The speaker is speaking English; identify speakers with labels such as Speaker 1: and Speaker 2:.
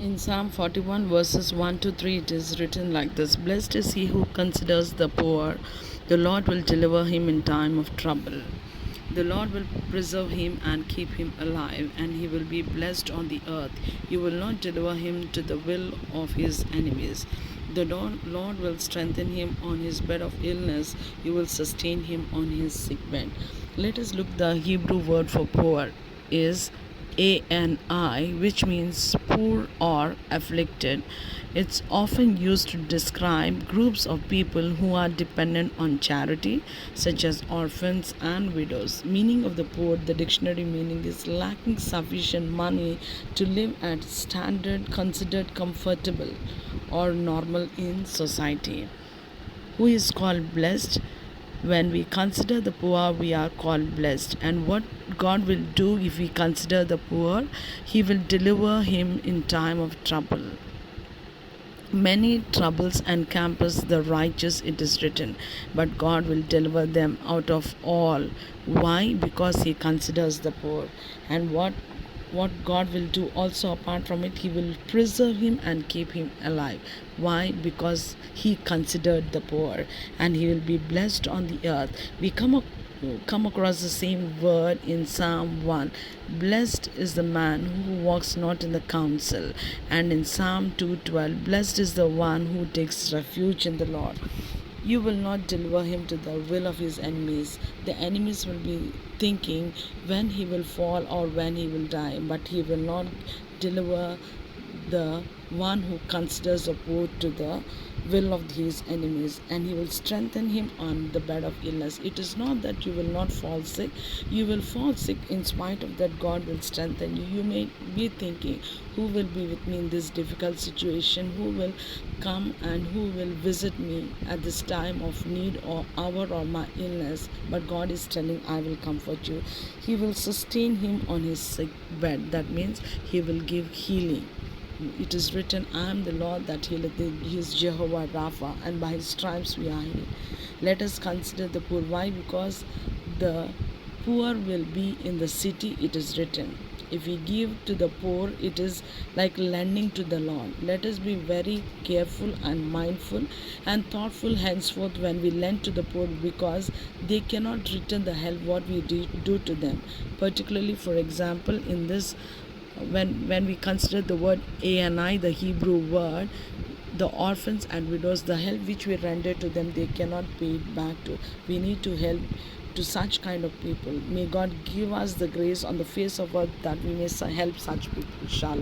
Speaker 1: In Psalm 41, verses 1 to 3, it is written like this: Blessed is he who considers the poor. The Lord will deliver him in time of trouble. The Lord will preserve him and keep him alive, and he will be blessed on the earth. You will not deliver him to the will of his enemies. The Lord will strengthen him on his bed of illness. You will sustain him on his sick bed. Let us look. The Hebrew word for poor is ani, which means poor or afflicted. It's often used to describe groups of people who are dependent on charity, such as orphans and widows. Meaning of the poor, the dictionary meaning is lacking sufficient money to live at standard considered comfortable or normal in society. Who is called blessed? When we consider the poor, we are called blessed. And what God will do if we consider the poor? He will deliver him in time of trouble. Many troubles encompass the righteous, it is written, but God will deliver them out of all. Why? Because he considers the poor. And what God will do also apart from it, he will preserve him and keep him alive. Why? Because he considered the poor, and he will be blessed on the earth. We come across the same word in Psalm 1. Blessed is the man who walks not in the counsel. And in Psalm 2:12, blessed is the one who takes refuge in the Lord. You will not deliver him to the will of his enemies. The enemies will be thinking when he will fall or when he will die, but he will not deliver the one who considers the poor to the will of his enemies, and he will strengthen him on the bed of illness. It is not that you will not fall sick, you will fall sick. In spite of that, God will strengthen you. You may be thinking, who will be with me in this difficult situation? Who will come and who will visit me at this time of need or hour or my illness? But God is telling, I will comfort you. He will sustain him on his sick bed. That means he will give healing. It is written, I am the Lord that healeth thee. He is Jehovah Rapha, and by his stripes we are healed. Let us consider the poor. Why? Because the poor will be in the city, it is written. If we give to the poor, it is like lending to the Lord. Let us be very careful and mindful and thoughtful henceforth when we lend to the poor, because they cannot return the help what we do to them. Particularly, for example, in this, when we consider the word ani, the Hebrew word, the orphans and widows, the help which we render to them, they cannot pay it back to. We need to help to such kind of people. May God give us the grace on the face of earth that we may help such people. Shalom.